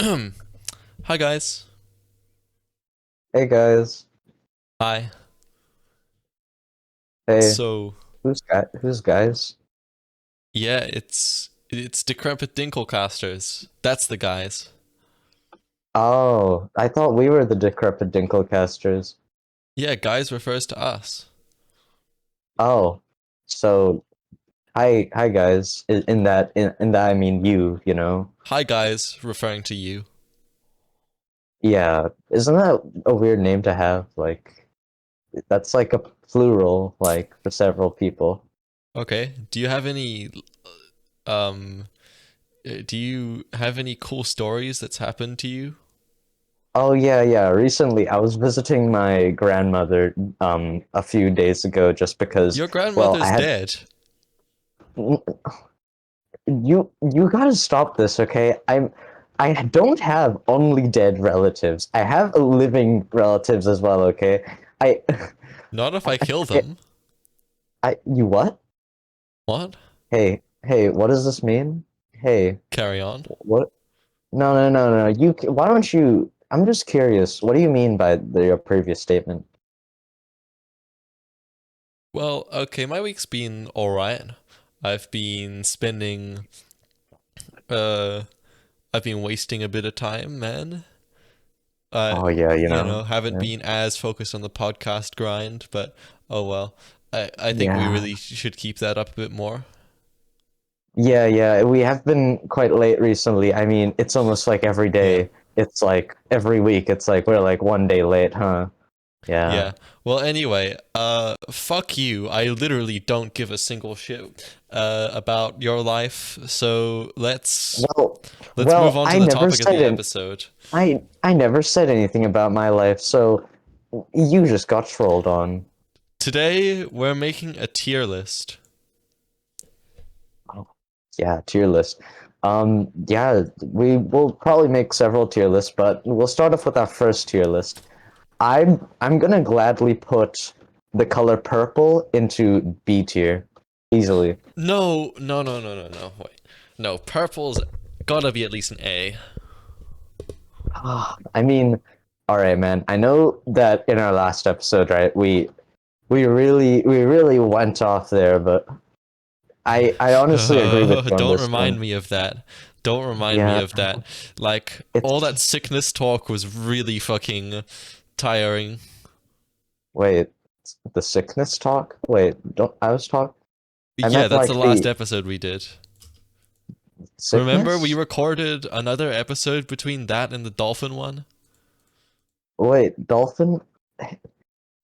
Hi guys. Hey guys. Hi. Hey, So who's guys? yeah, it's Decrepit Dinklecasters. That's the guys. Oh, I thought we were the Decrepit Dinklecasters. Yeah, guys refers to us. Oh, so hi guys. In that I mean you. Hi guys, referring to you. Yeah, isn't that a weird name to have? Like that's like a plural, like for several people. Okay. Um do you have any cool stories that's happened to you? Oh yeah. Recently, I was visiting my grandmother a few days ago just because, Your well, I grandmother's had dead. you gotta stop this, okay? I don't have only dead relatives. I have living relatives as well, okay? I Not if I, I I kill forget. them. You what? What? Hey, what does this mean? Hey, Carry on. what? No. Why don't you? I'm just curious. What do you mean by your previous statement? Well, okay, my week's been alright. I've been spending uh I've been wasting a bit of time, man. I, Oh yeah, haven't yeah, been as focused on the podcast grind, but oh well. I think we yeah. really should keep that up a bit more. Yeah. We have been quite late recently. I mean, it's almost like every Yeah. day. It's like every week. It's like we're like one day late, huh? Yeah. Yeah. Well, anyway, fuck you. I literally don't give a single shit about your life. So Well, let's move well, on to I the never topic of said the it. episode. I never said anything about my life, so you just got trolled on. Today we're making a tier list. Oh, yeah, tier list. Yeah, we will probably make several tier lists, but we'll start off with our first tier list. I'm gonna gladly put the color purple into B tier, easily. No. Wait. No, purple's gotta be at least an A. I mean, all right, man. I know that in our last episode, right, we really went off there, but I honestly agree with you on Don't this remind one. me of that. Don't remind me Yeah, of that. Like, all it's that sickness talk was really fucking tiring. wait, the sickness talk? Wait, don't I was talk? I Yeah, meant that's the like last the episode we did. Remember, we sickness? recorded another episode between that and the dolphin one? Wait, dolphin?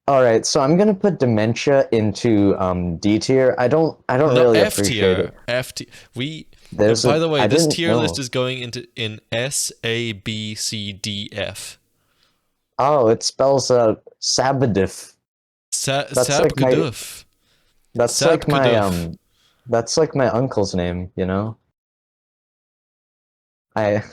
All right, so I'm gonna put dementia into D tier. I don't No, really F appreciate tier. it. F tier. We. There's By a the way, I this didn't tier list know. is going into in S A B C D F. Oh, it spells Sabadif. That's Sab like my Gaduf. that's Sab like my Gaduf. that's like my uncle's name. I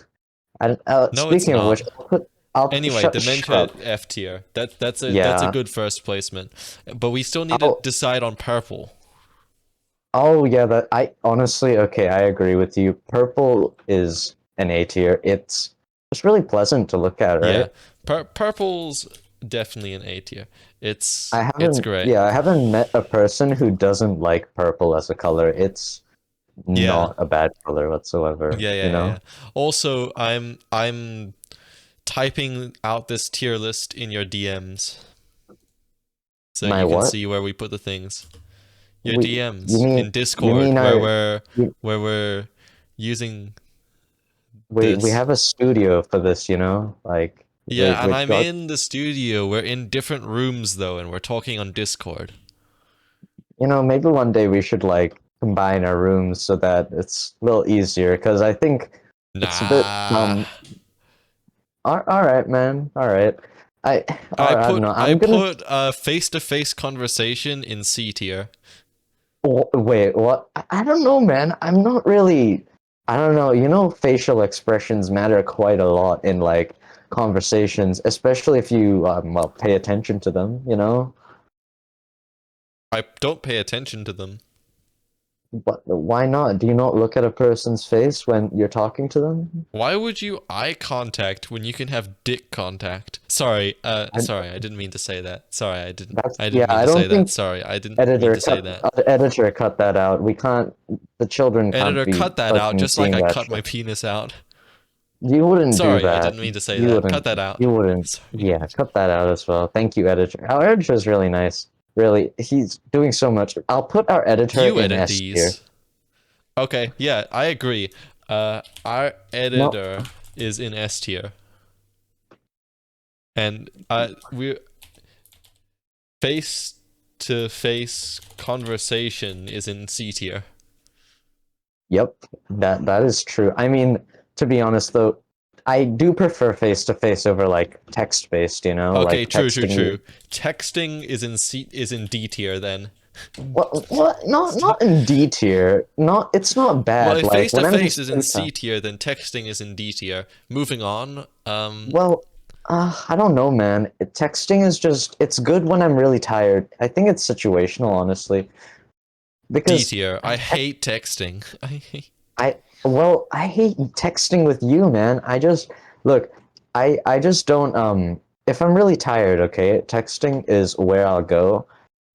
No, it's speaking of which, not. I'll Anyway, shut dementia up. F tier. That's a Yeah, good first placement, but we still need to I'll decide on purple. Oh yeah, that I honestly okay, I agree with you. Purple is an A tier. It's really pleasant to look at, Yeah, right? purple's definitely an A tier. I It's haven't great. yeah, I haven't met a person who doesn't like purple as a color. It's Yeah, not a bad color whatsoever, you yeah. know? Also, I'm typing out this tier list in your DMs so My you can what? see where we put the things. Your We you DMs mean in you Discord mean where our we're you, where we're using we this. have a studio for this? Like Yeah, and we I'm got in the studio. We're in different rooms though, and we're talking on Discord. maybe one day we should like combine our rooms so that it's a little easier because I think it's a bit Nah. all right, man. All right. I I I don't put know. I I'm gonna put a face-to-face conversation in C tier. wait. What? I don't know, man. I'm not really. I don't know. Facial expressions matter quite a lot in like conversations, especially if you well pay attention to them. I don't pay attention to them. But why not? Do you not look at a person's face when you're talking to them? Why would you eye contact when you can have dick contact? I, Sorry, I didn't mean to say that. Sorry, that's I yeah. didn't mean I to say don't that. think Sorry, I didn't mean to say that. editor cut that out. We can't. The children can't Editor, be cut that out, fucking just like seeing I that cut my shit. penis out. You wouldn't do Sorry, I that. didn't mean to say You that. wouldn't. Cut that out. You wouldn't. Sorry. Yeah, cut that out as well. Thank you, editor. Our editor is really nice. Really, he's doing so much. I'll put our editor You in edit S tier. these. Okay, yeah, I agree. Our No, editor is in S tier, and we face to face conversation is in C tier. yep, that is true. I mean, to be honest though, I do prefer face to face over like text based. You know, Okay, like true, true, texting you. true. Texting is in D tier then. What? What? Not in D tier. Not. It's not Well, bad. if Like face to when I'm face just is in C tier, then texting is in D tier. Moving on. well, I don't know, man. Texting is just. It's good when I'm really tired. I think it's situational, honestly, D because tier. I hate texting. I hate. I hate texting with you, man. I just look. I just don't. If I'm really tired, okay, texting is where I'll go.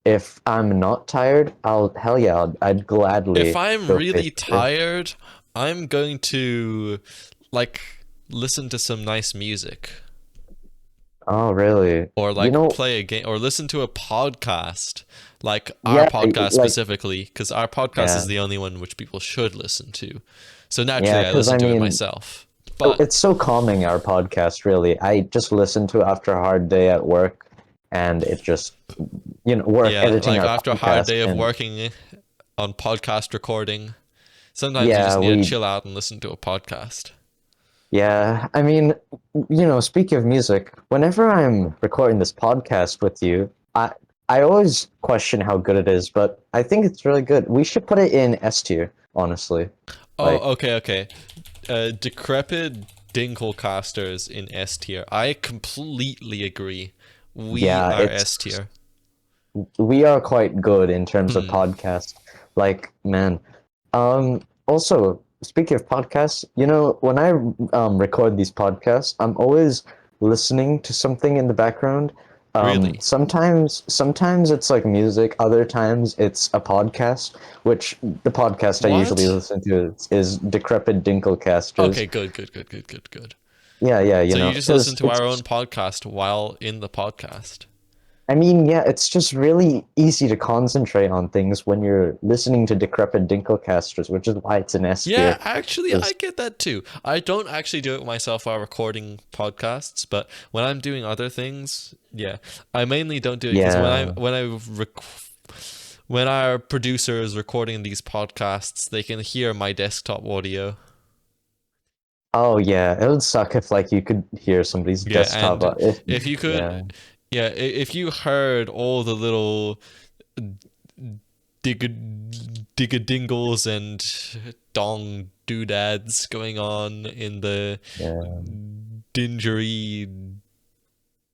If I'm not tired, hell yeah, I'd If gladly I'm go face really to face. tired, I'm going to like listen to some nice music Oh, really? or You like know, play a game or listen to a podcast, like our yeah, podcast like, specifically, because our podcast is yeah, the only one which people should listen to. So yeah, naturally, I because I listen to it mean, myself. But it's so calming, our podcast, really. I just listen to it after a hard day at work, and it just, work yeah, editing like our after a hard podcast, day of and working on podcast recording, sometimes you yeah, just need to chill out and listen to a podcast. yeah, I mean, speaking of music, whenever I'm recording this podcast with you, I always question how good it is, but I think it's really good. We should put it in S tier, honestly. Oh, Like, okay. Decrepit Dinklecasters in S tier. I completely agree. We yeah, are S tier. we are quite good in terms of Hmm. podcast. Like, man. Also, speaking of podcasts, when I record these podcasts, I'm always listening to something in the background. Really? Sometimes it's like music. Other times it's a podcast. Which the podcast I usually What? listen to is Decrepit Dinklecasters. Okay, good. Yeah, yeah, So you just listen because to our own it's podcast while in the podcast. I mean, yeah, it's just really easy to concentrate on things when you're listening to Decrepit Dinklecasters, which is why it's an S Yeah, tier. actually, I 'Cause- get that too. I don't actually do it myself while recording podcasts, but when I'm doing other things, yeah, I mainly don't do it because yeah. when our producer is recording these podcasts, they can hear my desktop audio. Oh, yeah. It would suck if like you could hear somebody's Yeah, desktop. and If if you yeah, could, yeah, if you heard all the little digga digga-dingles and dong doodads going on in the yeah. dingery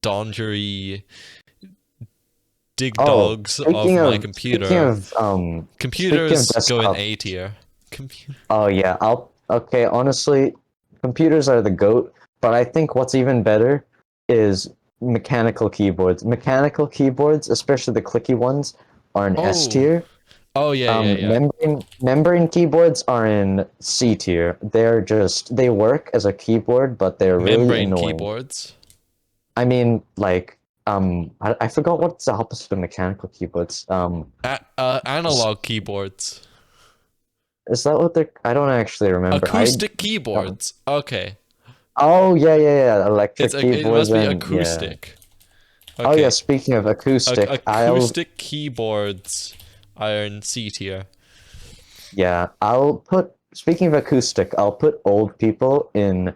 dongery dig Oh, dogs of my computer. speaking of Computers go in desktop. A tier. Computer. Oh yeah, okay, honestly, computers are the goat, but I think what's even better is mechanical keyboards. Mechanical keyboards, especially the clicky ones, are in S Oh. tier. Oh yeah. Membrane keyboards are in C tier. They work as a keyboard, but they're really Membrane annoying. keyboards. I mean, like, I forgot what's the opposite of mechanical keyboards. Analog keyboards. Is that what they're? I don't actually remember. Acoustic Um, keyboards. Okay. oh yeah, electric It keyboards must be and yeah. acoustic. Oh yeah, Okay. speaking of acoustic, Acoustic keyboards are in C tier. I'll put speaking of acoustic, I'll put old people in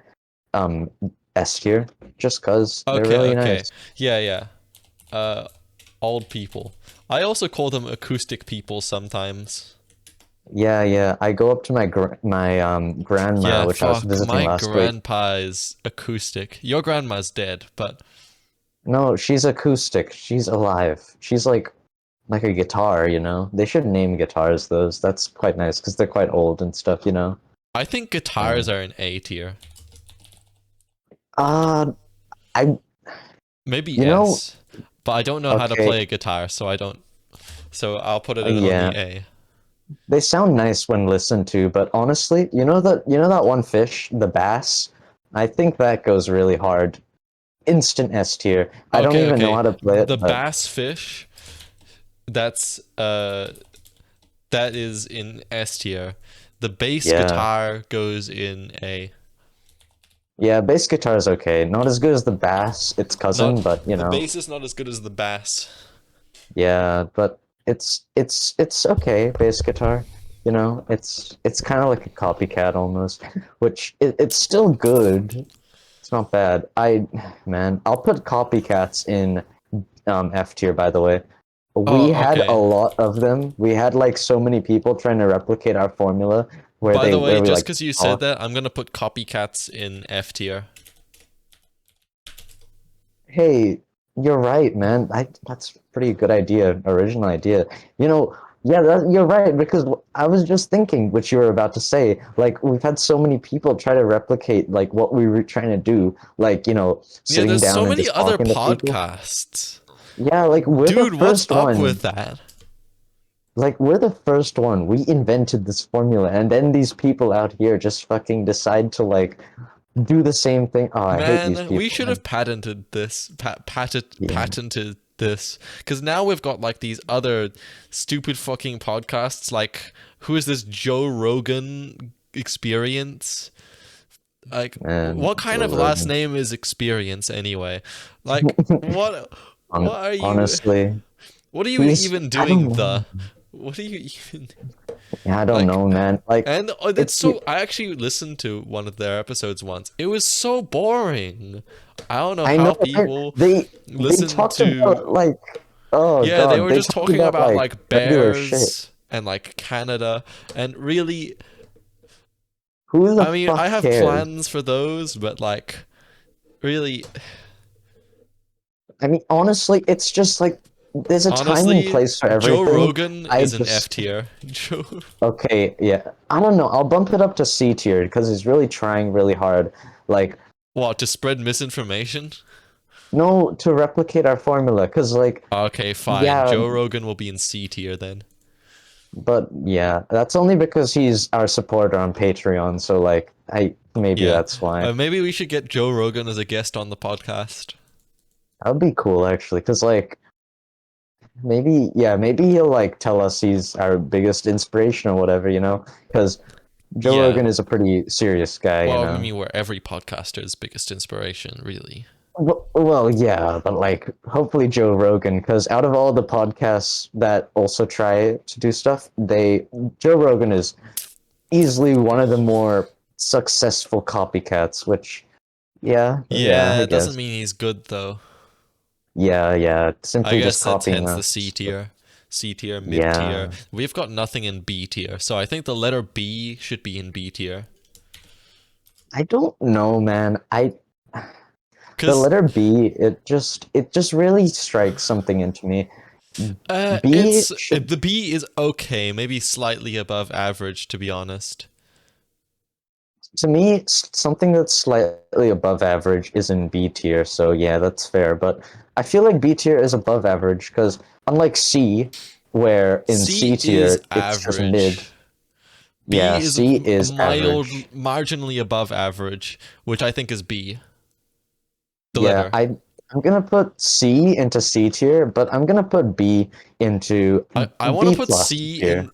um S tier just cuz they're really Okay. nice. Yeah. Uh, old people. I also call them acoustic people sometimes. Yeah. I go up to my grandma, Yeah, which I was fuck. visiting My last week. grandpa is acoustic. Your grandma's dead, but No, she's acoustic. She's alive. She's like like a guitar, you know? They should name guitars those. That's quite nice because they're quite old and stuff, you know? I think Yeah. guitars are an A tier. Uh, I, Maybe you know, S. But I don't know how to okay, play a guitar, so I don't. So I'll put it in yeah, only A. they sound nice when listened to, but honestly, you know that one fish, the bass? I think that goes really hard. Instant S tier. I don't Okay, even know okay. how to play The it, but bass fish, that's that is in S tier. The bass yeah. guitar goes in A. Yeah, bass guitar is okay. Not as good as the bass, its Not cousin, but you the know, bass is not as good as the bass. yeah, but it's okay, bass guitar. You know, it's kind of like a copycat almost, which it's still good. It's not bad. Man, I'll put copycats in F tier, by the way. We Oh, had a okay. lot of them. We had like so many people trying to replicate our formula By the way, where we just like because you said talk. that, I'm gonna put copycats in F tier. Hey, you're right, man. That's a pretty good idea, original idea. You know, yeah, you're right because I was just thinking what you were about to say. Like we've had so many people try to replicate like what we were trying to do, like, you know, Yeah, sitting there's so down and many just other talking to people. podcasts. Yeah, like we're the Dude, what's first up with one. that? Like we're the first one. We invented this formula, and then these people out here just fucking decide to like do the same thing. Oh, I hate these Man, we people, should man. have patented this. Yeah. Patented this. Because now we've got like these other stupid fucking podcasts. Like, who is this Joe Rogan Experience? Like, And what kind Joe of last Rogan. name is Experience anyway? Like, what? What are you? Honestly, What are you he's even I don't doing? know. What are you even Yeah, I don't like? know, man. Like And it's it's so. I actually listened to one of their episodes once. It was so boring. I don't know I know, how right? people They listen talked to. about like oh Yeah, they god, were they just talked talking about about like like regular shit. bears and like Canada, and really, Who the I mean, I fuck have cares? plans for those, but like, really, I mean, honestly, it's just like there's a time and honestly, place for Joe everything. Rogan I is an F just tier. Joe. okay, yeah. I don't know. I'll bump it up to C tier because he's really trying really hard. Like, What, to spread misinformation? no, to replicate our formula. Because, like, Okay, fine. yeah, Joe Rogan will be in C tier then. but yeah, that's only because he's our supporter on Patreon. So, like, maybe Yeah. that's why. Maybe we should get Joe Rogan as a guest on the podcast. That would be cool, actually. Because, like, maybe, yeah, maybe he'll, like, tell us he's our biggest inspiration or whatever, you know? Because Joe Yeah. Rogan is a pretty serious guy, you Well, I know? mean, we're every podcaster's biggest inspiration, really. Well, yeah, but like, hopefully Joe Rogan, because out of all the podcasts that also try to do stuff, Joe Rogan is easily one of the more successful copycats. Which, yeah, Yeah, I it doesn't guess, mean he's good, though. yeah, I simply just guess that's copying hence the C us. tier. C tier, mid tier. Yeah, We've got nothing in B tier, so I think the letter B should be in B tier. I don't know, man. The Because letter B, it just really strikes something into me. B should the B is okay, maybe slightly above average, to be honest. To me, something that's slightly above average is in B tier, so yeah, that's fair. But I feel like B tier is above average because unlike C, where in C C is tier it's just mid, average. B yeah, is C a is mild, average. marginally above average, which I think is B. The Yeah, letter. I'm gonna put C into C tier, but I'm gonna put B into I want to B put plus C tier. in.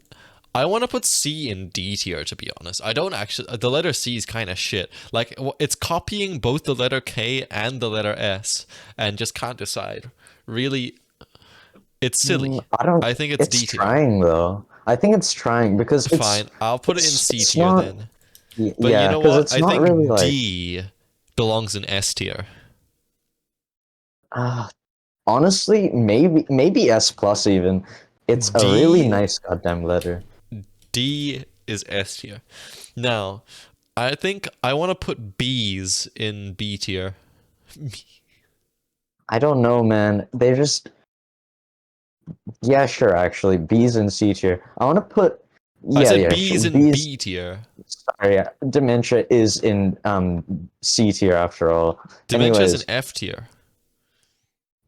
I want to put C in D tier, to be honest. I don't actually. The letter C is kind of shit. Like, it's copying both the letter K and the letter S, and just can't decide. Really, it's silly. I don't. I think it's It's D tier. trying though. I think it's trying because Fine, I'll put it in C it's tier not. then. But you Yeah, know because what? it's I not really think like. D belongs in S tier. Uh, Honestly, maybe S plus even. It's a really D nice goddamn letter. D is S tier. Now, I think I want to put B's in B tier. I don't know, man. They just Yeah, sure. Actually, B's in C tier. I want to put. I Yeah, said yeah, sure. B's in B's. B tier. Sorry, dementia is in C tier after all. Dementia's in Anyways, F tier.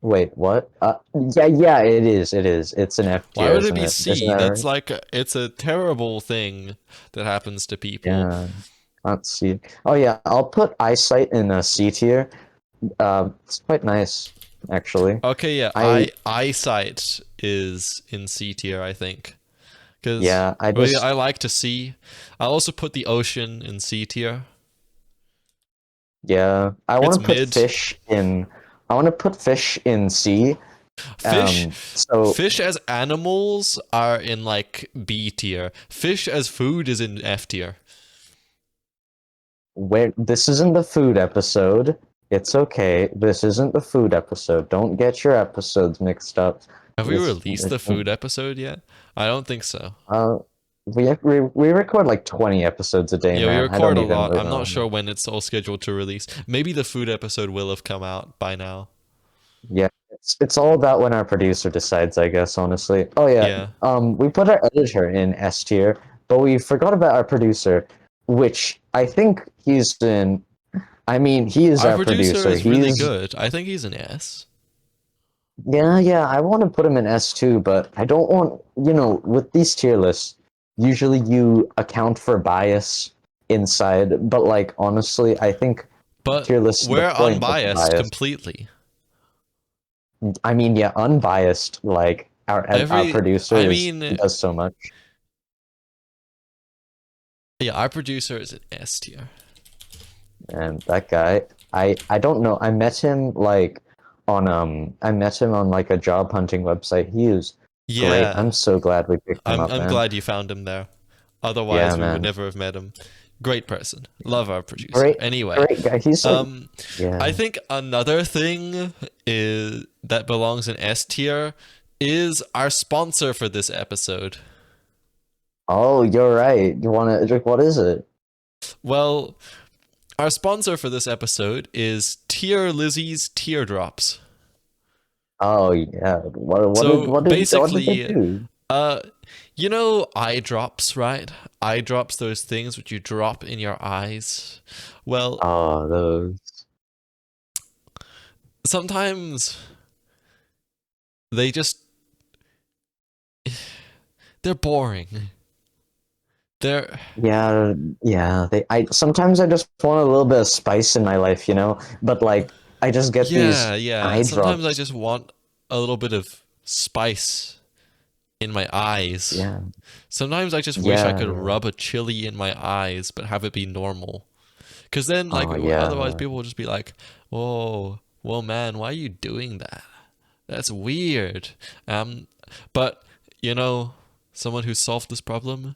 wait, what? Yeah, yeah, it is. It is. It's an F Why tier, would it isn't be it? Isn't C? that That's right? like it's a terrible thing that happens to people. Yeah. Can't see. Oh yeah, I'll put eyesight in a C tier. It's quite nice, actually. Okay, yeah, I eyesight is in C tier, I think, because yeah, I really just I like to see. I'll also put the ocean in C tier. yeah, I want It's to put mid. fish in. I want to put fish in C. Fish, So fish as animals are in like B tier. Fish as food is in F tier. where this isn't the food episode. It's okay. This isn't the food episode. Don't get your episodes mixed up. Have we This, released the food episode yet? I don't think so. uh, we record like 20 episodes a day, Yeah, we man. I don't record a even lot. I'm not sure know. when it's all scheduled to release. Maybe the food episode will have come out by now. Yeah, it's all about when our producer decides, I guess, honestly. Oh yeah, Yeah. we put our editor in S tier, but we forgot about our producer, which I think he's in. I mean, he is Our our producer producer. is really He's good. I think he's an S. yeah, yeah. I want to put him in S too, but I don't want, with these tier lists, usually you account for bias inside, but like honestly, I think But tier lists the we're point of the unbiased bias. completely. I mean, yeah, unbiased. Like our Every, producer I is mean, does so much, yeah, our producer is an S tier. and that guy, I don't know. I met him on like a job hunting website. He is great. Yeah, I'm so glad we picked him up, I'm man. glad you found him there. Yeah, Otherwise, we would man. never have met him. Great person. Love our producer. Great, Anyway, great guy. He's like, um, I yeah. think another thing is that belongs in S tier is our sponsor for this episode. Oh, you're right. You want to? What is it? Well, our sponsor for this episode is Tear Lizzie's Teardrops. Oh, yeah. So What did they basically, do? uh, you know eye drops, right? Eye drops, those things which you drop in your eyes. Well, Oh, those. sometimes they just they're boring. They're Yeah, yeah. I sometimes I just want a little bit of spice in my life, But like, I just get these yeah, yeah. eye Sometimes I drops. just want a little bit of spice in my eyes. Yeah, Sometimes I just wish I could yeah. rub a chili in my eyes, but have it be normal. Because then, like, Oh, otherwise yeah. people will just be like, "Whoa, whoa, man, why are you doing that? That's weird." Um, but you know, someone who solved this problem,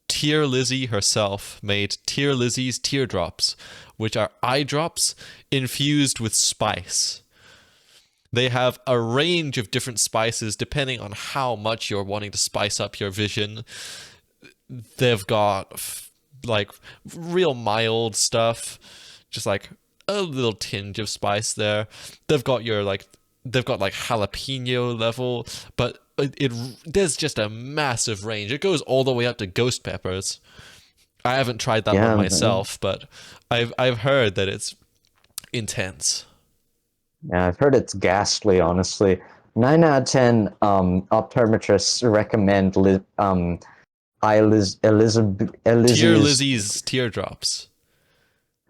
Tear Lizzie herself made Tear Lizzie's teardrops, which are eye drops infused with spice. They have a range of different spices depending on how much you're wanting to spice up your vision. They've got like real mild stuff, just like a little tinge of spice there. They've got your like they've got like jalapeno level, but there's just a massive range. It goes all the way up to ghost peppers. I haven't tried that one Yeah, man. myself, but I've heard that it's intense. Yeah, I've heard it's ghastly, honestly. 9 out of 10 optometrists recommend Tear Lizzie's Lizzie's teardrops.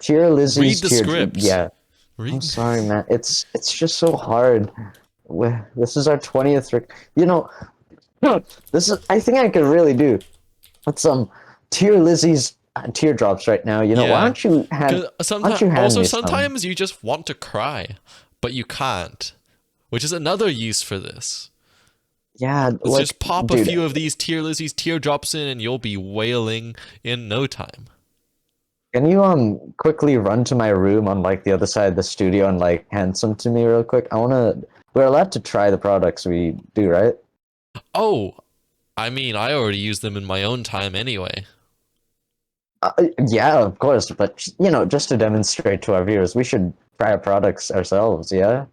Cheer Read Lizzie's the tear. script. Yeah, I'm Read. sorry, man. It's just so hard. This is our 20th. You know, this is. I think I could really do. Let's tear Lizzie's teardrops right now. Why Yeah. don't you Cause Why don't sometimes you hand also me some? sometimes you just want to cry, but you can't, which is another use for this. Yeah, Let's like, just pop a dude, few of these Tear Lizzie's teardrops in, and you'll be wailing in no time. can you quickly run to my room on like the other side of the studio and like hand some to me real quick? I wanna. We're allowed to try the products we do, right? Oh, I mean, I already use them in my own time anyway. Uh, yeah, of course, but just to demonstrate to our viewers, we should try our products ourselves. Yeah.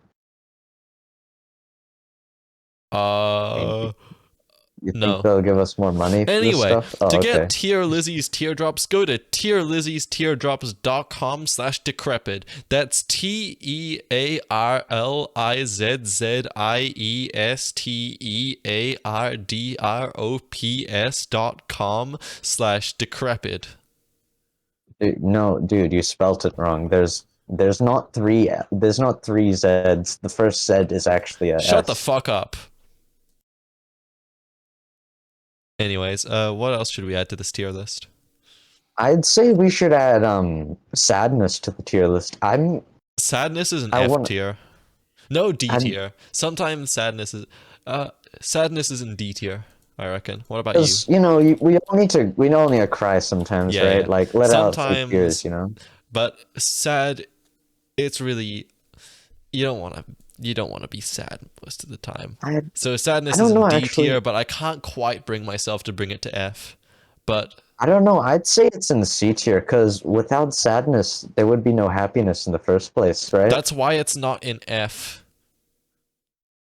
Uh, You think no. they'll give us more money for this Anyway, stuff? Oh, to okay. get Tier Lizzie's teardrops, go to tierlizziesteardrops.com/decrepit. That's TearLizzieestearDrops.com/decrepit. Dude, no, dude, you spelt it wrong. There's not three Z's. The first Z is actually a Shut the S. fuck up. Anyways, what else should we add to this tier list? I'd say we should add sadness to the tier list. Sadness is an I F want tier. No D I'm tier. Sometimes sadness is in D tier, I reckon. What about you? because we all need to cry sometimes, Yeah, right? yeah. Like let out a few tears, Sometimes, you know. but sad, it's really you don't want to you don't want to be sad most of the time. I So I sadness is don't in know D tier, actually. but I can't quite bring myself to bring it to F. But I don't know. I'd say it's in the C tier because without sadness, there would be no happiness in the first place, right? that's why it's not in F,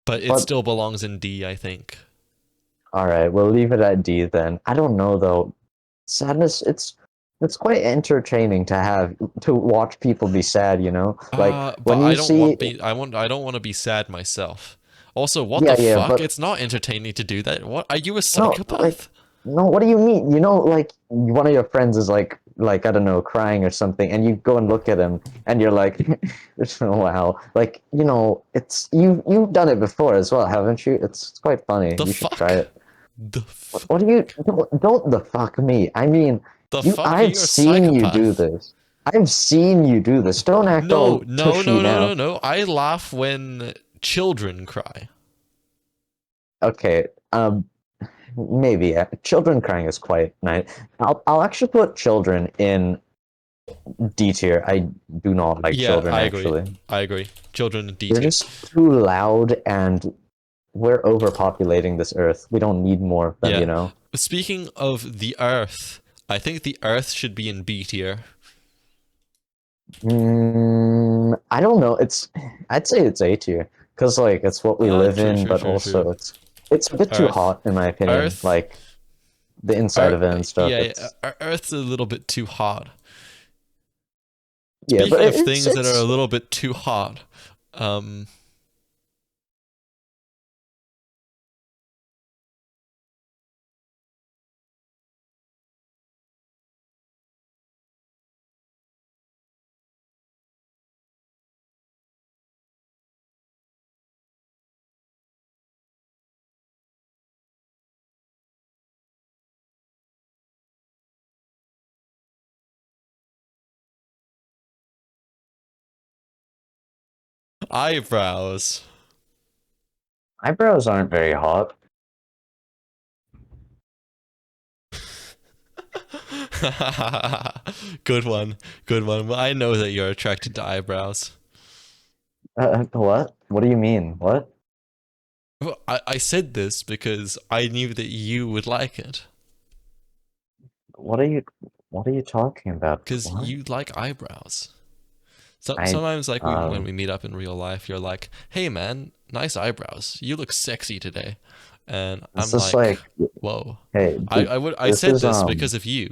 but it But still belongs in D, I think. all right, we'll leave it at D then. I don't know though. Sadness, it's quite entertaining to watch people be sad, you know? Like But when you see I don't want to be sad myself. Also, what the yeah, yeah, fuck? but It's not entertaining to do that. What are you a no, like psychopath? no, what do you mean? You know, like one of your friends is like I don't know, crying or something, and you go and look at him and you're like, wow. Like, it's you've done it before as well, haven't you? It's quite funny. The You should try fuck? it. The What do you don't the fuck me. I mean, the fuck? I've You're a seen you do psychopath. this. I've seen you do this. Don't act No, all no, tushy no, no, now. no, no. I laugh when children cry. Okay, maybe children crying is quite nice. I'll actually put children in D tier. I do not like Yeah, children I agree. actually. I agree. Children in D They're tier. just too loud and we're overpopulating this earth. We don't need more of them, Yeah. you know? Speaking of the Earth, I think the Earth should be in B tier. I don't know. I'd say it's A tier because like it's what we live True, in, true, but true, true. also it's a bit too Earth, hot in my opinion. Earth, Like the inside of it and stuff. Yeah, It's Earth's a little bit too hot. yeah, but Speaking of it's things that are a it's little bit too hot, um, eyebrows. eyebrows aren't very hot. Good one, good one. Well, I know that you're attracted to eyebrows. What? What do you mean? What? Well, I said this because I knew that you would like it. What are you? What are you talking about? Because What? you like eyebrows. So, I sometimes, like when um. we meet up in real life, you're like, "Hey, man, nice eyebrows. You look sexy today," and This I'm is like, like, "Whoa." hey, I this said is this because of you.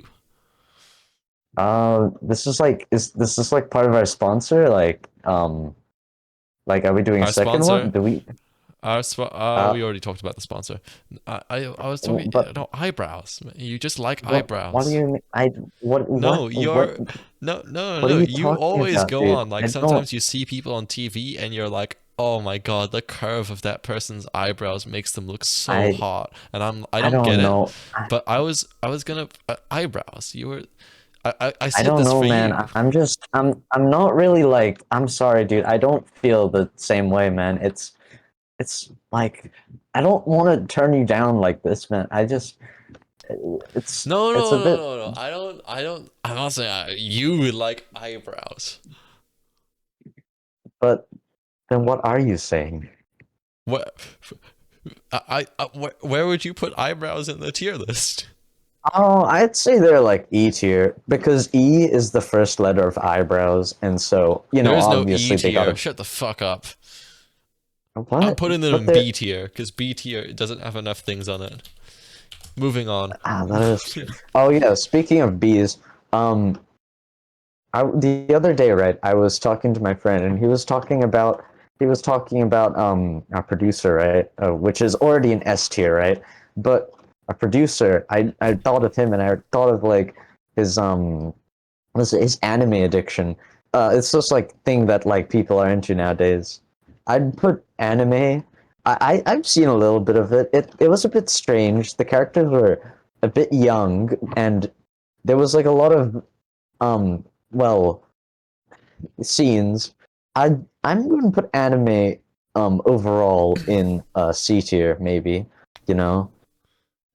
this is like part of our sponsor? Like, are we doing a Our second one? sponsor, Do we? we Uh, already talked about the sponsor. I was talking, but no, eyebrows. You just like what do eyebrows. you mean? No, you're no, no, no, what are no. you You talking always about, go dude? on. Like I don't. sometimes you see people on TV and you're like, "Oh my God, the curve of that person's eyebrows makes them look so I hot." And I I don't get don't it. know. But I was gonna eyebrows. You were I I said don't this know, for man. you. I'm not really like. I'm sorry, dude. I don't feel the same way, man. It's like I don't want to turn you down like this, man. No, It's no, a no, bit. no, no. I don't. I'm not saying you would like eyebrows. But then what are you saying? What where would you put eyebrows in the tier list? Oh, I'd say they're like E tier because E is the first letter of eyebrows, and so There is no E obviously they tier. gotta. Shut the fuck up. I'm What? putting them But in they're B tier because B tier doesn't have enough things on it. Moving on. that is true. Oh yeah, speaking of bees, um, the other day, right, I was talking to my friend, and he was talking about our producer, right, which is already an S tier, right, but a producer, I thought of him, and I thought of like his his anime addiction. It's just like thing that like people are into nowadays. I'd put anime. I've seen a little bit of it. It was a bit strange. The characters were a bit young, and there was like a lot of well scenes. I'm going to put anime overall in C tier maybe, you know,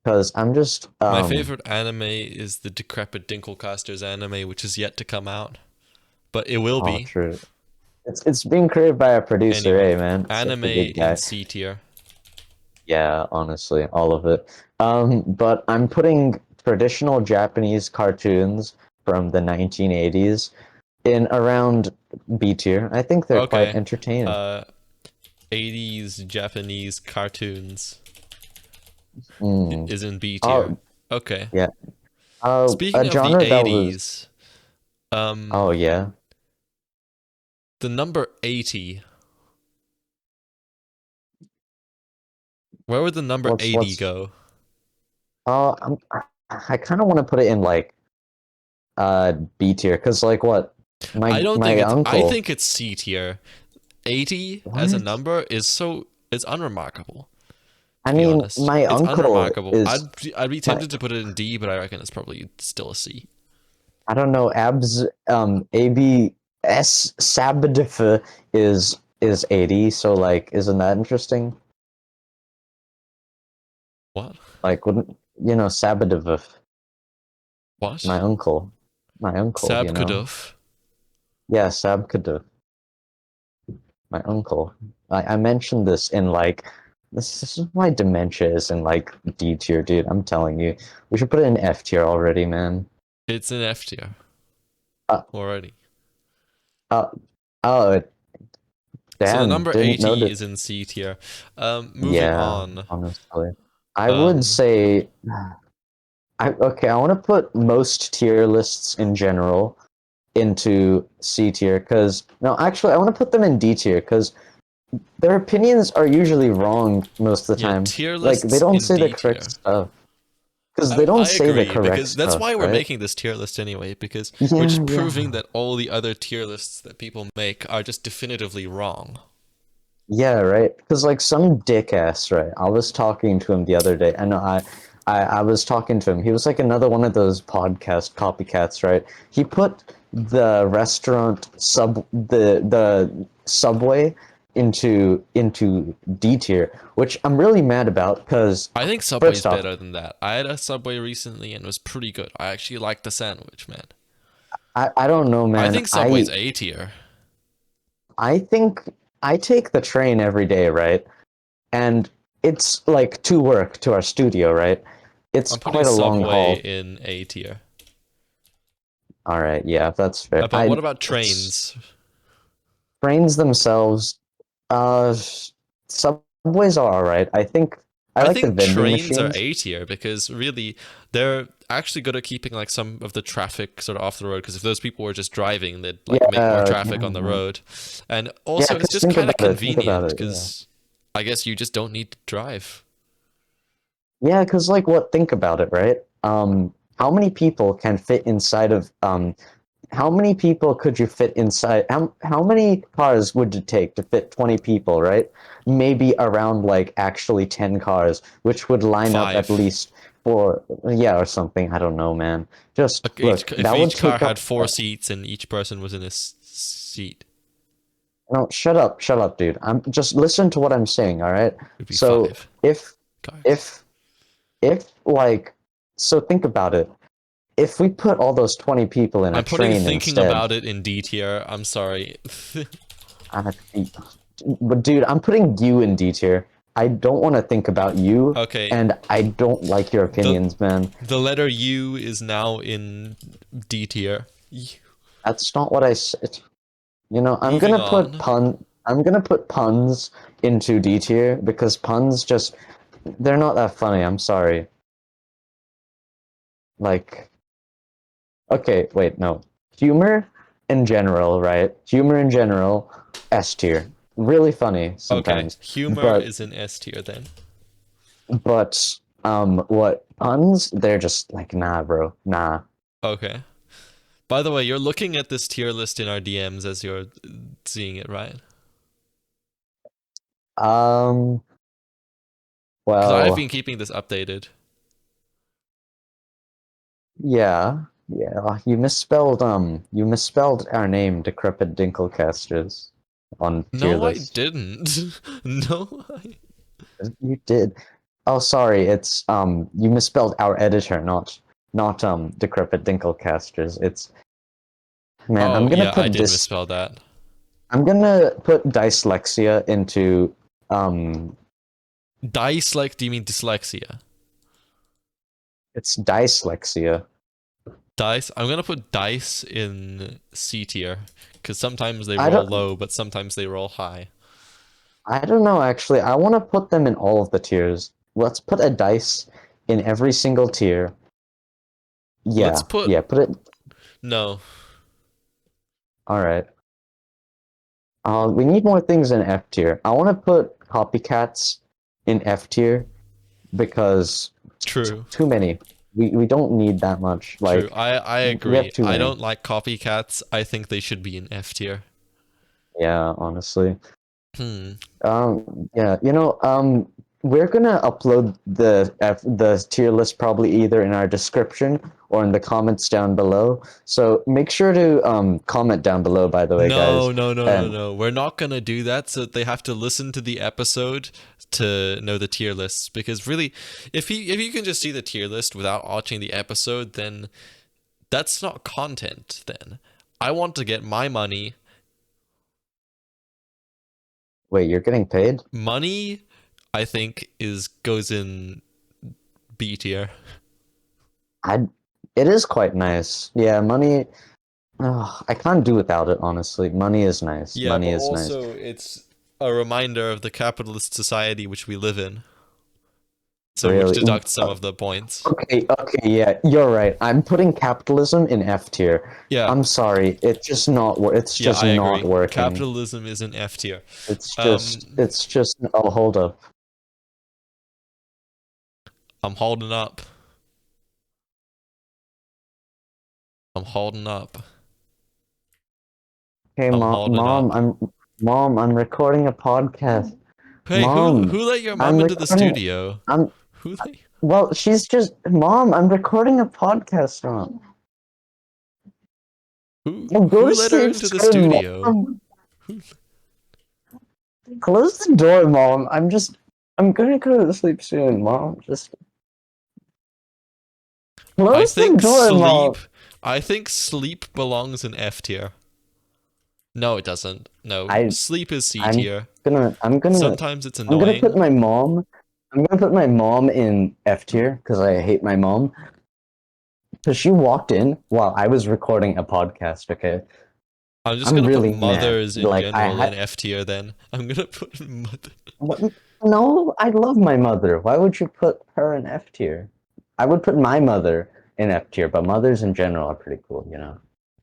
because I'm just My favorite anime is the Decrepit Dinklecasters anime, which is yet to come out, but it will oh be. true. It's being created by a producer, Anyway, hey man, such anime a good in guy. C tier. Yeah, honestly, all of it. But I'm putting traditional Japanese cartoons from the 1980s in around B tier. I think they're quite Okay. entertaining. Uh, 80s Japanese cartoons Mm. is in B tier. Oh, Okay. yeah. Speaking A of the genre that was. 80s, um, Oh yeah. the number 80. Where would the number What's 80 what's? go? I kind of want to put it in like B tier because like what I don't think my it's. I uncle. think it's C tier. 80 as a What? number is so. It's unremarkable, I to be mean, honest. my It's uncle unremarkable. is I'd be my. tempted to put it in D, but I reckon it's probably still a C. I don't know. Abs ABS Sabadif is 80. So like, isn't that interesting? What? Like, wouldn't Sabadif? My What? uncle, my uncle. Sabkuduf. Yeah, Sabkadif. My uncle. I mentioned this in like this is why dementia is in like D tier, dude. I'm telling you, we should put it in F tier already, man. It's an F tier Uh, already. uh, oh, So the damn, number didn't 80 notice. is in C tier. Moving Yeah, on. honestly, I would Um, say, okay. I want to put most tier lists in general into C tier because no, actually, I want to put them in D tier because their opinions are usually wrong most of the yeah, time. tier Like they lists don't in say the D correct tier. stuff. Because they don't I say the agree correct because that's stuff, why we're right? making this tier list anyway, because we're Yeah, just proving yeah. that all the other tier lists that people make are just definitively wrong. Yeah, right. Because like some dick ass, right? I was talking to him the other day. I know I was talking to him. He was like another one of those podcast copycats, right? He put the restaurant the subway into D tier, which I'm really mad about because I think Subway's first off, better than that. I had a Subway recently and it was pretty good. I actually liked the sandwich, man. I don't know, I man. think Subway's A tier. I think I take the train every day, right? And it's like to work to our studio, right? It's I'm putting quite a long Subway haul. in A tier. All right, yeah, that's fair. But what about trains? Trains themselves, uh, subways are all right. I think I I like the think vending trains are machines. A tier because really they're actually good at keeping like some of the traffic sort of off the road. Because if those people were just driving, they'd like make more Yeah, traffic on the yeah, road, and yeah. also it's Because just think kind of about it. Think about convenient it. Yeah, because I guess you just don't need to drive. yeah. Because like, what? Think about it, right? How many people can fit inside of how many people could you fit inside? How many cars would it take to fit 20 people, right? Maybe around like actually 10 cars, which would line up at 5. least for, yeah, or something. I don't know, man. Just Like look, if that would each car take had up. 4 seats and each person was in a seat, No, shut up, dude. I'm just listen to what I'm saying, all right? it'd be So 5 cars. if, if like, so think about it. If we put all those 20 people in a I'm putting train thinking instead, about it in D tier. I'm sorry. Uh, but dude, I'm putting you in D tier. I don't want to think about you, Okay, and I don't like your the opinions, man. the letter U is now in D tier. That's not what I said. I'm Moving gonna put on. pun. I'm gonna put puns into D tier because puns just they're not that funny. I'm sorry. Like, okay, wait, no. Humor in general, right? Humor in general, S tier. Really funny Okay, sometimes. humor But is in S tier then. what puns? They're just like nah, bro. Nah. Okay. By the way, you're looking at this tier list in our DMs as you're seeing it, right? Um Because I've been well, keeping this updated. yeah. Yeah. You misspelled our name, Decrepit Dinklecasters, on tier No, I list. didn't. No, I... You did. Oh, sorry. It's you misspelled our editor, not Decrepit Dinklecasters. It's man. Oh, yeah, I did misspell that. I'm gonna put dyslexia into um. Dice, like, do you mean dyslexia? It's dyslexia. Dice? I'm gonna put dice in C tier. Because sometimes they I roll don't. low, but sometimes they roll high. I don't know. Actually, I want to put them in all of the tiers. Let's put a dice in every single tier. Let's Yeah. put... Yeah. Put it. No. All right. We need more things in F tier. I want to put copycats in F tier because True. too many. We don't need that much. True. Like I we have agree. too I many. don't like copycats. I think they should be in F tier. Yeah, honestly. Hmm. Yeah, we're gonna upload the tier list probably either in our description or in the comments down below. So make sure to comment down below, by the way, guys. No, no, no, no, And no. We're not gonna do that. So they have to listen to the episode to know the tier lists. Because really, if you can just see the tier list without watching the episode, then that's not content. Then I want to get my money. wait, you're getting paid? Money, I think, is goes in B tier. I. It is quite nice. Yeah, money. I can't do without it, honestly. Money is nice. Yeah, but Money is nice. also it's a reminder of the capitalist society which we live in. So which Really. deducts some of the points. Okay, yeah, you're right. I'm putting capitalism in F tier. Yeah, I'm sorry, it's yeah, just I not agree. working. Capitalism is an F tier. It's just. Oh, hold up. I'm holding up. I'm holding up. Hey, I'm holding up. mom, I'm recording a podcast. Hey, who Mom, who let your mom I'm into the recording. studio? I'm Who let... well. She's just mom. I'm recording a podcast. Mom, who well, go who to let her sleep into the soon, studio? mom. Who... Close the door, mom. I'm gonna go to sleep soon, mom. Just I close the think door, mom. sleep. I think sleep belongs in F tier. No, it doesn't. No, I sleep is C I'm tier. gonna I'm gonna Sometimes it's I'm gonna put annoying. my mom. I'm gonna put my mom in F tier because I hate my mom. Because she walked in while I was recording a podcast. Okay, I'm just I'm gonna put really mad. mothers in Like I general in had. F tier then. I'm gonna put mother. What? No, I love my mother. Why would you put her in F tier? I would put my mother in F tier, but mothers in general are pretty cool, you know.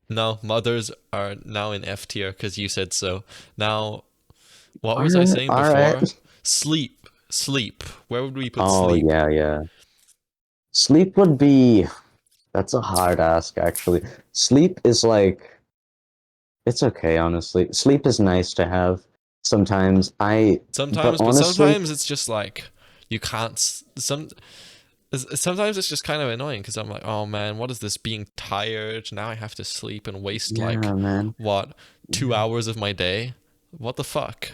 No, mothers are now in F tier because you said so. Now, what All was I right, saying all right. before? Sleep. Sleep. Where would we put Oh sleep? yeah, yeah. Sleep would be. That's a hard ask, actually. Sleep is like. It's okay, honestly. Sleep is nice to have sometimes. But Sometimes, but honestly, sometimes it's just like you can't. Sometimes it's just kind of annoying because I'm like, oh man, what is this being tired? Now I have to sleep and waste like yeah, man. what 2 hours of my day? What the fuck?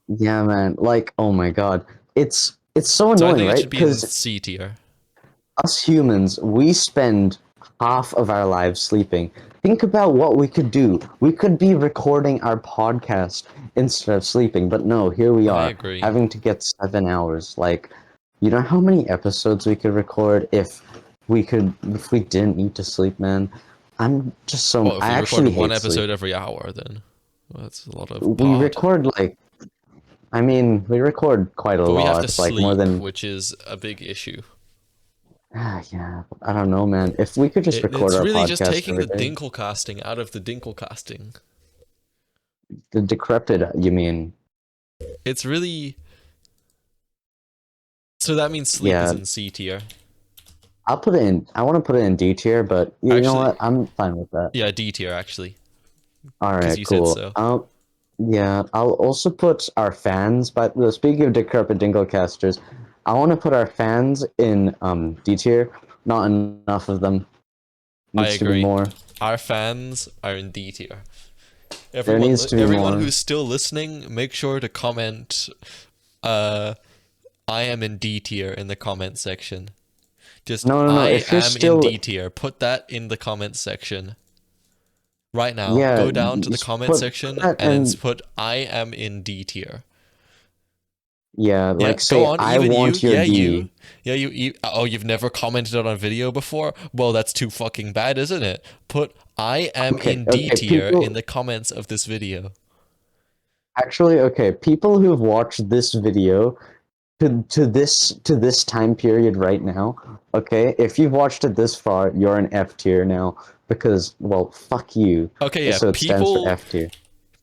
Yeah, man. Like, oh my God. It's so So I annoying, think it right? should be in Because C tier. us humans, we spend half of our lives sleeping. Think about what we could do. We could be recording our podcast instead of sleeping, but no, here we I are, agree. having to get 7 hours. Like, you know how many episodes we could record if we didn't need to sleep, man? I'm just so Well, if I we actually recorded one hate sleep. episode every hour, then. Well, that's a lot of We pod. record like, I mean, we record quite a But we have to lot, like more sleep, than. which is a big issue. Yeah, I don't know, man. If we could just record It's our really just podcast taking every the day, Dinklecasting out of the Dinklecasting. the Decrepit, you mean? It's really. So that means sleep is Yeah, in C tier. I'll put it in. I want to put it in D tier, but you know Actually, what? I'm fine with that. yeah, D tier actually, All because right, you said cool. so. Yeah, I'll also put our fans. But well, speaking of Decrepit Dinklecasters, I want to put our fans in D tier. Not enough of them. I Needs to be agree. more. Our fans are in D tier. There needs to be Everyone more. who's still listening, make sure to comment. Uh, I am in D tier in the comment section. Just No, no, no. I If you're am in still, D tier. Put that in the comment section right now. yeah, Go down to the just comment put section that and then and put I am in D tier. yeah, Yeah, like go say on. I Even you. want your Yeah, you. D. Yeah, you. Oh, you've never commented on video before? Well, that's too fucking bad, isn't it? Put I am Okay, in D okay, tier in people. the comments of this video. Actually, okay, people who've watched this video to this time period right now, okay, if you've watched it this far, you're an F tier now because well, fuck you. Okay, yeah. So it stands for F tier.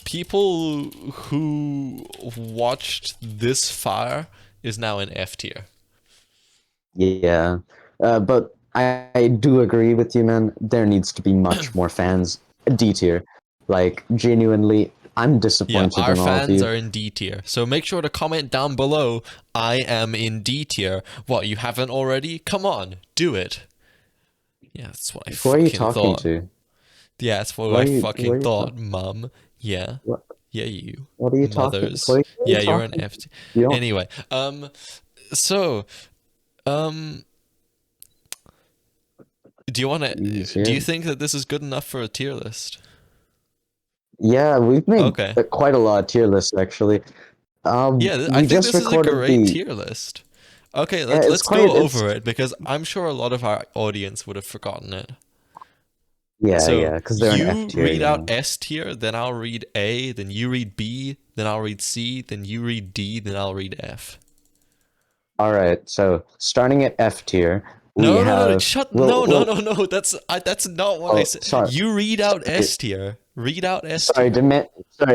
People who watched this far is now in F tier. Yeah, but I do agree with you, man. There needs to be much more fans. D tier, like genuinely, I'm Yeah, disappointed our in all of fans you. are in D tier. So make sure to comment down below, I am in D tier. What, you haven't already? Come on, do it. Yeah, that's what I Who are you fucking talking thought. to? Yeah, that's what What I are you? What fucking are you thought, talking? mum. Yeah. What? Yeah, you. What are you talking? Mothers. What are you Yeah, you're an talking? F tier. You don't. Anyway, so, um, do you Easier. think that this is good enough for a tier list? Yeah, we've made Okay. quite a lot of tier lists actually. Yeah, I We think just this is a recorded great the. tier list. Okay, Yeah, it's let's go quite. It's over it because I'm sure a lot of our audience would have forgotten it. yeah, So yeah, because they're an F you tier, read you out know. S tier, then I'll read A, then you read B, then I'll read C, then you read D, then I'll read F. All right, so starting at F tier, we No, no, no, have. shut. Well, No, no, well. no, no. That's not what I Oh, said. sorry, You read out sorry, S tier. Read out S sorry. tier.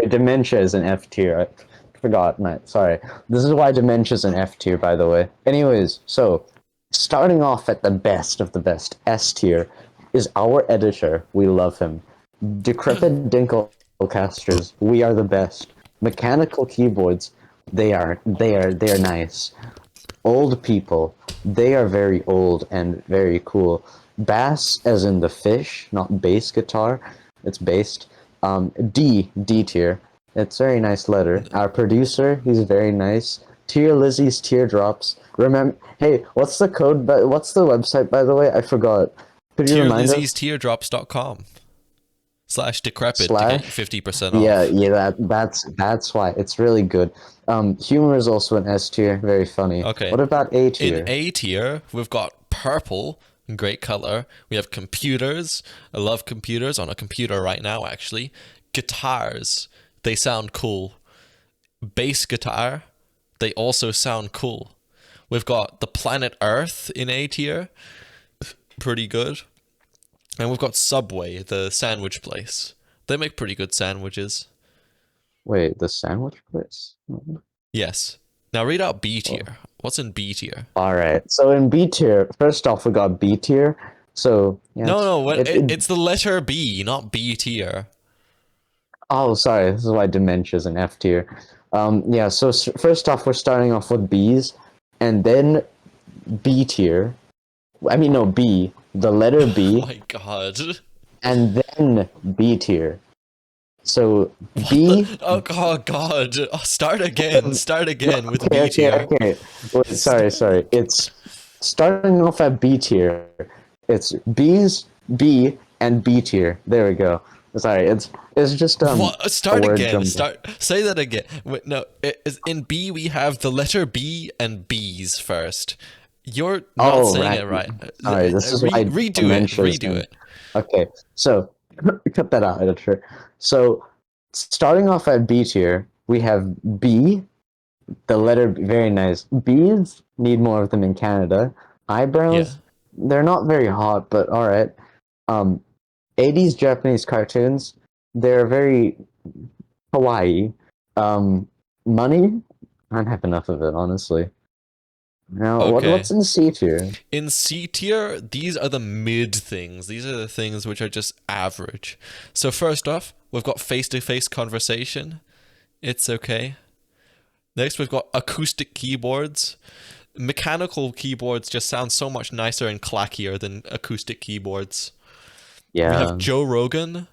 Dementia is an F tier. I forgot, mate. Sorry. This is why dementia is an F tier, by the way. Anyways, so starting off at the best of the best, S tier, is our editor. We love him. Decrepit Dinklecasters. We are the best. Mechanical keyboards. They are nice. Old people. They are very old and very cool. Bass, as in the fish, not bass guitar. It's based. D tier. It's very nice letter. Our producer, he's very nice. Tier Lizzie's teardrops. Remember, hey, what's the code? But what's the website, by the way? I forgot. Could you remind us? tierlizziesteardrops.com/decrepit to get you Slash. 50% Yeah, off. yeah. That's why it's really good. Humor is also an S tier. Very funny. Okay. What about A In tier? A tier, we've got purple, great color. We have computers. I love computers on a computer right now, actually. Guitars, they sound cool. Bass guitar, they also sound cool. We've got the planet Earth in A tier, pretty good. And we've got Subway, the sandwich place. They make pretty good sandwiches. Wait, the sandwich place? Yes. Now read out B Oh. tier. What's in B tier? All right. So in B tier, first off, we got B tier. So yeah, No, no, it. it's the letter B, not B tier. Oh, sorry. This is why dementia's an F tier. Yeah. So first off, we're starting off with B's, and then B tier. I mean, no B. The letter Oh B, my god. and then B tier. So What B. the? Oh god. Oh, start again. Start again with Okay, B okay, tier. okay. Wait, sorry. It's starting off at B tier. It's B's, B, and B tier. There we go. Sorry, it's just What? a Start word again. jumble. Start. Say that again. Wait, no. In B we have the letter B and B's first. You're not Oh, saying right. it right. Sorry, this is why Redo it. dementia's Redo in. it. Okay, so cut that out, editor. So starting off at B tier, we have B. The letter very nice. Bees need more of them in Canada. Yeah. Eyebrows, they're not very hot, but all right. Um, 80s Japanese cartoons, they're very kawaii. Money, I don't have enough of it, honestly. Now, Okay. what's in C tier? In C tier, these are the mid things. These are the things which are just average. So first off, we've got face-to-face conversation. It's okay. Next, we've got acoustic keyboards. Mechanical keyboards just sound so much nicer and clackier than acoustic keyboards. We have Yeah, Joe Rogan.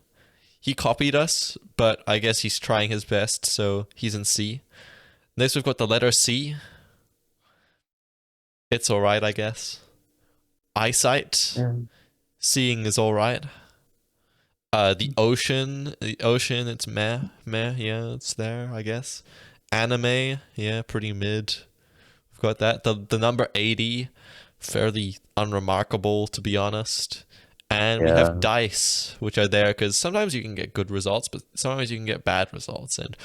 He copied us, but I guess he's trying his best, so he's in C. Next, we've got the letter C. It's alright, I guess. Eyesight. yeah, Seeing is alright. The ocean, it's meh, meh, yeah, it's there, I guess. Anime, yeah, pretty mid. We've got that. The number 80, fairly unremarkable, to be honest. And we have yeah. dice, which are there because sometimes you can get good results, but sometimes you can get bad results. And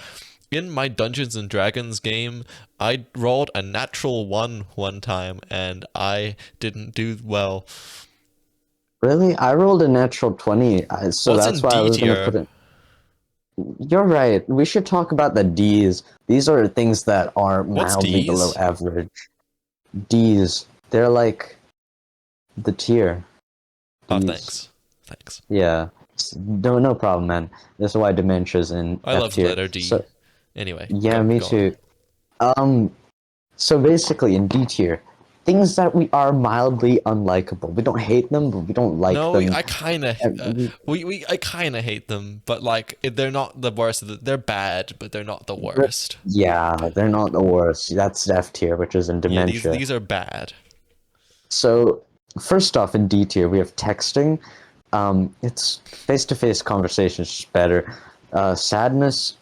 in my Dungeons and Dragons game, I rolled a natural one time, and I didn't do well. Really? I rolled a natural 20, so What's that's in why I D was gonna put tier? it. You're right. We should talk about the D's. These are things that are What's mildly below D's? average. D's. They're like the tier. Oh, D's. thanks. Thanks. Yeah. No problem, man. That's why dementia's in I F love the tier. letter D. So Anyway, yeah, go me go on. too. Um, so basically in D tier, things that we are mildly unlikable. We don't hate them, but we don't like No, them. I kind of And we I kind of hate them, but like they're not the worst. They're bad, but they're not the worst. yeah, they're not the worst. That's F tier, which is in Yeah, these dementia. these are bad. So first off, in D tier, we have texting. It's face-to-face conversations just better. Sadness,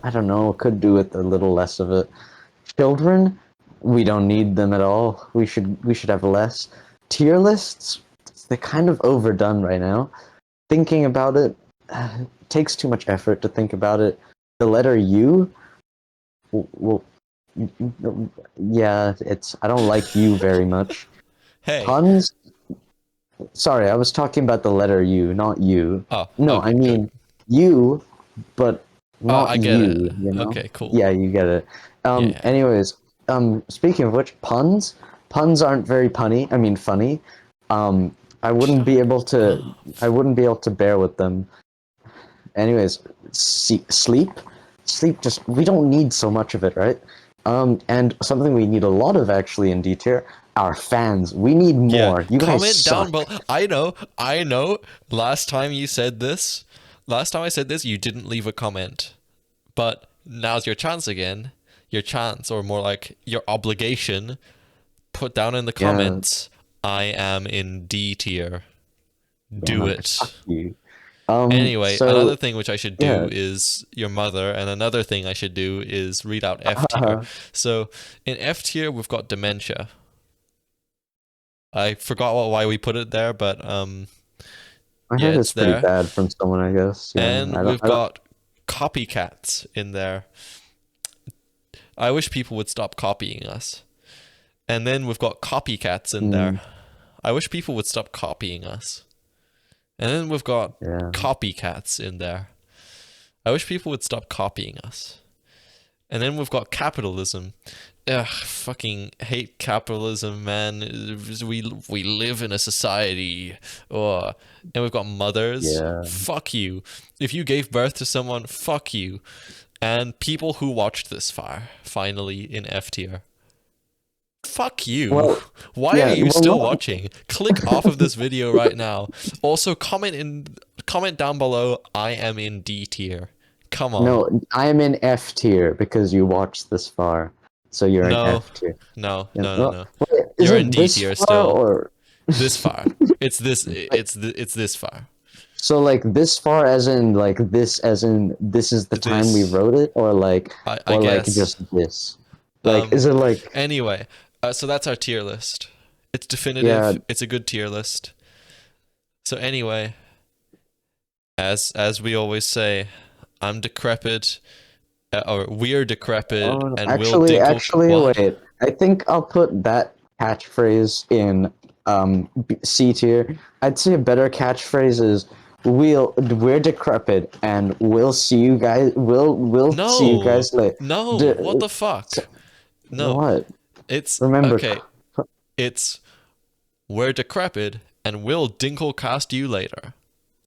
I don't know, could do with a little less of it. Children, we don't need them at all. We should have less. Tier lists, they're kind of overdone right now. Thinking about it takes too much effort to think about it. The letter U, well, yeah, it's I don't like you very much. Hey. Puns, sorry, I was talking about the letter U, not you. Oh, No, I okay, good. mean you, but Oh, not I get it. you, you know? Okay, cool. Yeah, you get it. Yeah. Anyways, speaking of which, puns aren't very punny, I mean funny. Um, I wouldn't Shut be able to, up. I wouldn't be able to bear with them. Anyways, sleep, sleep just, we don't need so much of it, right? And something we need a lot of actually in D tier, our fans. We need Yeah. more. You guys Comment down below. suck. I know. Last time you said this, last time I said this, you didn't leave a comment. But now's your chance again. Your chance, or more like your obligation. Put down in the Yeah, comments, I am in D tier. Do yeah, fuck it. you. Anyway, another So thing which I should do yeah, is your mother, and another thing I should do is read out F tier. So in F tier, we've got dementia. I forgot why we put it there, but I yeah, heard it's it's pretty there. bad from someone, I guess. Yeah, And I don't, we've I don't. got copycats in there. I wish people would stop copying us. And then we've got copycats in there. Mm, I wish people would stop copying us. And then we've got yeah, copycats in there. I wish people would stop copying us. And then we've got capitalism. Ugh, fucking hate capitalism, man. We live in a society. Oh. And we've got mothers. yeah. Fuck you. If you gave birth to someone, fuck you. And people who watched this far, finally in F tier. Fuck you. Well, Why are yeah. you Well, still not. watching? Click off of this video right now. Also, comment down below. I am in D tier. Come on. No, I am in F tier because you watched this far, so you're in No, F tier. no, Yeah, no, no, well, no. wait, is You're in it D this tier far still. or This far. It's this. like, It's this far. so? Like this far, as in like this, as in this is the time we This. wrote it, I or like guess. just this. Like, is Um. it like Anyway, so that's our tier list. It's yeah? definitive. It's a good tier list. So anyway, as we always say, I'm decrepit, or we're decrepit, Oh, and we'll actually, dinkle. actually, What? wait. I think I'll put that catchphrase in C tier. I'd say a better catchphrase is we're decrepit and we'll see you No, guys later. no. What the fuck? No, What? it's Remember, okay. It's we're decrepit, and we'll Dinklecast you later.